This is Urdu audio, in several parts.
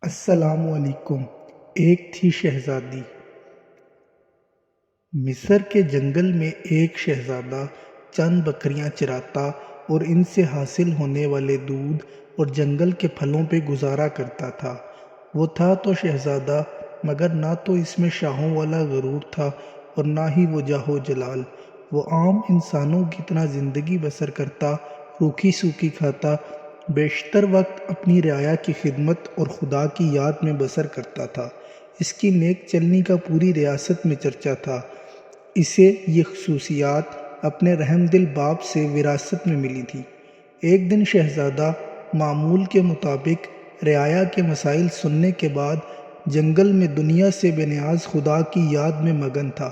السلام علیکم۔ ایک تھی شہزادی۔ مصر کے جنگل میں ایک شہزادہ چند بکریاں چراتا اور ان سے حاصل ہونے والے دودھ اور جنگل کے پھلوں پہ گزارا کرتا تھا۔ وہ تھا تو شہزادہ، مگر نہ تو اس میں شاہوں والا غرور تھا اور نہ ہی وہ جاہ و جلال۔ وہ عام انسانوں کی طرح زندگی بسر کرتا، روکھی سوکھی کھاتا، بیشتر وقت اپنی رعایا کی خدمت اور خدا کی یاد میں بسر کرتا تھا۔ اس کی نیک چلنی کا پوری ریاست میں چرچا تھا۔ اسے یہ خصوصیات اپنے رحم دل باپ سے وراثت میں ملی تھی۔ ایک دن شہزادہ معمول کے مطابق رعایا کے مسائل سننے کے بعد جنگل میں دنیا سے بے نیاز خدا کی یاد میں مگن تھا۔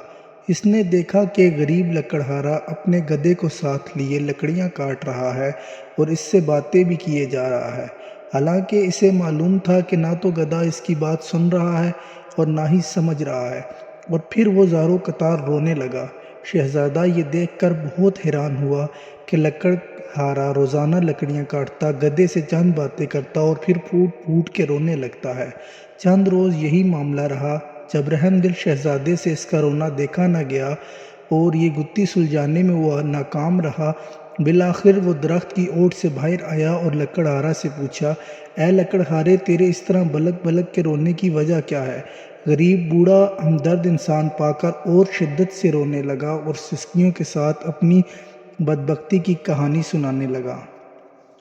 اس نے دیکھا کہ غریب لکڑہارا اپنے گدھے کو ساتھ لیے لکڑیاں کاٹ رہا ہے اور اس سے باتیں بھی کیے جا رہا ہے، حالانکہ اسے معلوم تھا کہ نہ تو گدھا اس کی بات سن رہا ہے اور نہ ہی سمجھ رہا ہے، اور پھر وہ زاروں قطار رونے لگا۔ شہزادہ یہ دیکھ کر بہت حیران ہوا کہ لکڑہارا روزانہ لکڑیاں کاٹتا، گدھے سے چند باتیں کرتا اور پھر پھوٹ پھوٹ کے رونے لگتا ہے۔ چند روز یہی معاملہ رہا۔ جب رحم دل شہزادے سے اس کا رونا دیکھا نہ گیا اور یہ گتھی سلجھانے میں وہ ناکام رہا، بالآخر وہ درخت کی اوٹ سے باہر آیا اور لکڑہارا سے پوچھا، اے لکڑہارے، تیرے اس طرح بلک بلک کے رونے کی وجہ کیا ہے؟ غریب بوڑھا ہمدرد انسان پا کر اور شدت سے رونے لگا اور سسکیوں کے ساتھ اپنی بدبختی کی کہانی سنانے لگا۔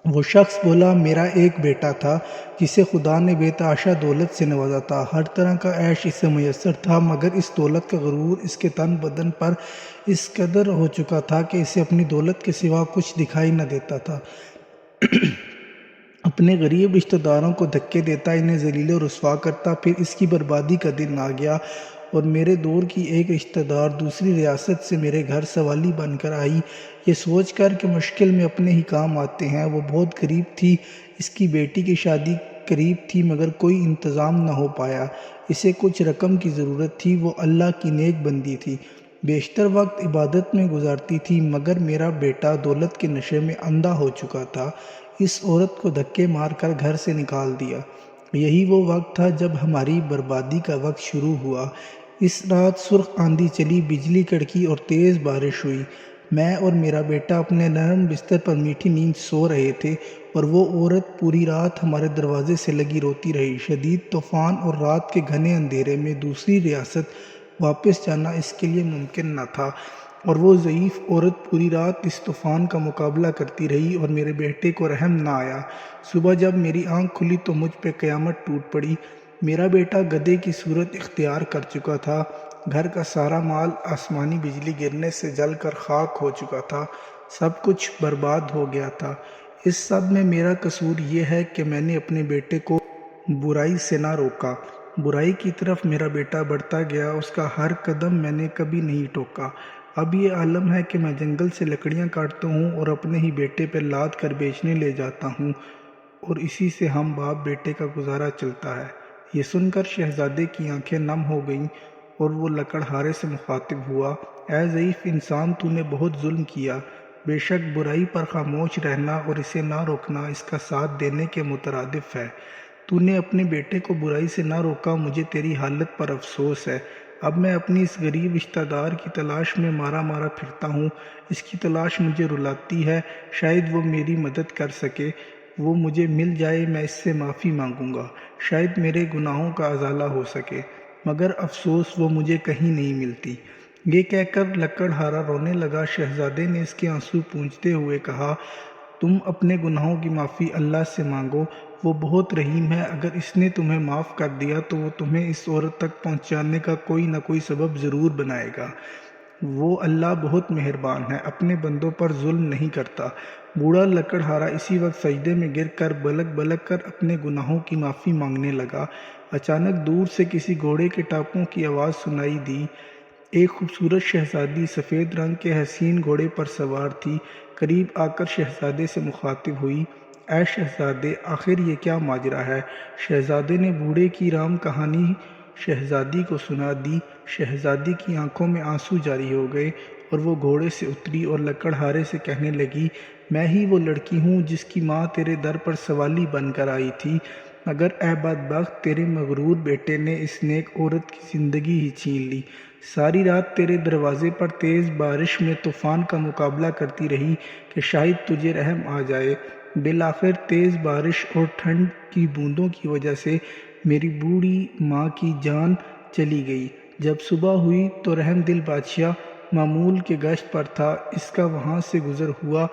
وہ شخص بولا، میرا ایک بیٹا تھا جسے خدا نے بے تحاشا دولت سے نوازا تھا۔ ہر طرح کا عیش اسے میسر تھا، مگر اس دولت کا غرور اس کے تن بدن پر اس قدر ہو چکا تھا کہ اسے اپنی دولت کے سوا کچھ دکھائی نہ دیتا تھا۔ اپنے غریب رشتہ داروں کو دھکے دیتا، انہیں ذلیل و رسوا کرتا۔ پھر اس کی بربادی کا دن آ گیا اور میرے دور کی ایک رشتہ دار دوسری ریاست سے میرے گھر سوالی بن کر آئی، یہ سوچ کر کہ مشکل میں اپنے ہی کام آتے ہیں۔ وہ بہت غریب تھی، اس کی بیٹی کی شادی قریب تھی مگر کوئی انتظام نہ ہو پایا۔ اسے کچھ رقم کی ضرورت تھی، وہ اللہ کی نیک بندی تھی، بیشتر وقت عبادت میں گزارتی تھی، مگر میرا بیٹا دولت کے نشے میں اندھا ہو چکا تھا۔ اس عورت کو دھکے مار کر گھر سے نکال دیا۔ یہی وہ وقت تھا جب ہماری بربادی کا وقت شروع ہوا۔ اس رات سرخ آندھی چلی، بجلی کڑکی اور تیز بارش ہوئی۔ میں اور میرا بیٹا اپنے نرم بستر پر میٹھی نیند سو رہے تھے اور وہ عورت پوری رات ہمارے دروازے سے لگی روتی رہی۔ شدید طوفان اور رات کے گھنے اندھیرے میں دوسری ریاست واپس جانا اس کے لیے ممکن نہ تھا، اور وہ ضعیف عورت پوری رات اس طوفان کا مقابلہ کرتی رہی اور میرے بیٹے کو رحم نہ آیا۔ صبح جب میری آنکھ کھلی تو مجھ پہ قیامت ٹوٹ پڑی۔ میرا بیٹا گدھے کی صورت اختیار کر چکا تھا، گھر کا سارا مال آسمانی بجلی گرنے سے جل کر خاک ہو چکا تھا، سب کچھ برباد ہو گیا تھا۔ اس سب میں میرا قصور یہ ہے کہ میں نے اپنے بیٹے کو برائی سے نہ روکا۔ برائی کی طرف میرا بیٹا بڑھتا گیا، اس کا ہر قدم میں نے کبھی نہیں ٹوکا۔ اب یہ عالم ہے کہ میں جنگل سے لکڑیاں کاٹتا ہوں اور اپنے ہی بیٹے پہ لاد کر بیچنے لے جاتا ہوں، اور اسی سے ہم باپ بیٹے کا گزارا چلتا ہے۔ یہ سن کر شہزادے کی آنکھیں نم ہو گئیں اور وہ لکڑہارے سے مخاطب ہوا، اے ضعیف انسان، تو نے بہت ظلم کیا۔ بے شک برائی پر خاموش رہنا اور اسے نہ روکنا اس کا ساتھ دینے کے مترادف ہے۔ تو نے اپنے بیٹے کو برائی سے نہ روکا، مجھے تیری حالت پر افسوس ہے۔ اب میں اپنی اس غریب رشتہ دار کی تلاش میں مارا مارا پھرتا ہوں، اس کی تلاش مجھے رلاتی ہے، شاید وہ میری مدد کر سکے۔ وہ مجھے مل جائے، میں اس سے معافی مانگوں گا، شاید میرے گناہوں کا ازالہ ہو سکے، مگر افسوس وہ مجھے کہیں نہیں ملتی۔ یہ کہہ کر لکڑہارا رونے لگا۔ شہزادے نے اس کے آنسو پونچھتے ہوئے کہا، تم اپنے گناہوں کی معافی اللہ سے مانگو، وہ بہت رحیم ہے، اگر اس نے تمہیں معاف کر دیا تو وہ تمہیں اس عورت تک پہنچانے کا کوئی نہ کوئی سبب ضرور بنائے گا۔ وہ اللہ بہت مہربان ہے، اپنے بندوں پر ظلم نہیں کرتا۔ بوڑھا لکڑہارا اسی وقت سجدے میں گر کر بلک بلک کر اپنے گناہوں کی معافی مانگنے لگا۔ اچانک دور سے کسی گھوڑے کے ٹاپوں کی آواز سنائی دی۔ ایک خوبصورت شہزادی سفید رنگ کے حسین گھوڑے پر سوار تھی، قریب آ کر شہزادے سے مخاطب ہوئی، اے شہزادے، آخر یہ کیا ماجرا ہے؟ شہزادے نے بوڑھے کی رام کہانی شہزادی کو سنا دی۔ شہزادی کی آنکھوں میں آنسو جاری ہو گئے اور وہ گھوڑے سے اتری اور لکڑہارے سے کہنے لگی، میں ہی وہ لڑکی ہوں جس کی ماں تیرے در پر سوالی بن کر آئی تھی۔ مگر اے بدبخت، تیرے مغرور بیٹے نے اس نیک عورت کی زندگی ہی چھین لی۔ ساری رات تیرے دروازے پر تیز بارش میں طوفان کا مقابلہ کرتی رہی کہ شاید تجھے رحم آ جائے۔ بالآخر تیز بارش اور ٹھنڈ کی بوندوں کی وجہ سے میری بوڑھی ماں کی جان چلی گئی۔ جب صبح ہوئی تو رحم دل بادشاہ معمول کے گشت پر تھا، اس کا وہاں سے گزر ہوا۔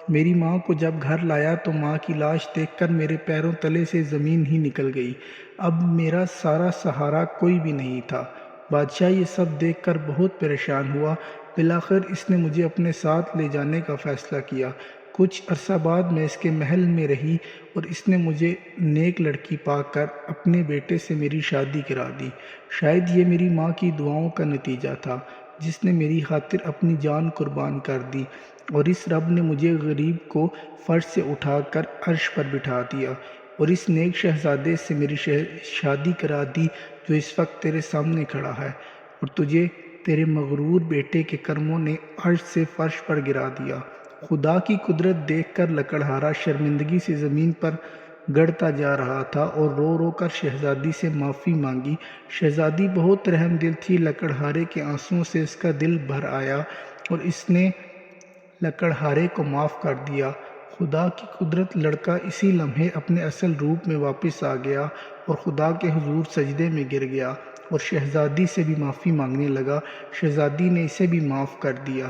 میری ماں کو جب گھر لایا تو ماں کی لاش دیکھ کر میرے پیروں تلے سے زمین ہی نکل گئی۔ اب میرا سارا سہارا کوئی بھی نہیں تھا۔ بادشاہ یہ سب دیکھ کر بہت پریشان ہوا۔ بالآخر اس نے مجھے اپنے ساتھ لے جانے کا فیصلہ کیا۔ کچھ عرصہ بعد میں اس کے محل میں رہی اور اس نے مجھے نیک لڑکی پا کر اپنے بیٹے سے میری شادی کرا دی۔ شاید یہ میری ماں کی دعاؤں کا نتیجہ تھا، جس نے میری خاطر اپنی جان قربان کر دی، اور اس رب نے مجھے غریب کو فرش سے اٹھا کر عرش پر بٹھا دیا اور اس نیک شہزادے سے میری شادی کرا دی جو اس وقت تیرے سامنے کھڑا ہے، اور تجھے تیرے مغرور بیٹے کے کرموں نے عرش سے فرش پر گرا دیا۔ خدا کی قدرت دیکھ کر لکڑہارا شرمندگی سے زمین پر گڑتا جا رہا تھا اور رو رو کر شہزادی سے معافی مانگی۔ شہزادی بہت رحم دل تھی، لکڑہارے کے آنسوؤں سے اس کا دل بھر آیا اور اس نے لکڑہارے کو معاف کر دیا۔ خدا کی قدرت، لڑکا اسی لمحے اپنے اصل روپ میں واپس آ گیا اور خدا کے حضور سجدے میں گر گیا اور شہزادی سے بھی معافی مانگنے لگا۔ شہزادی نے اسے بھی معاف کر دیا۔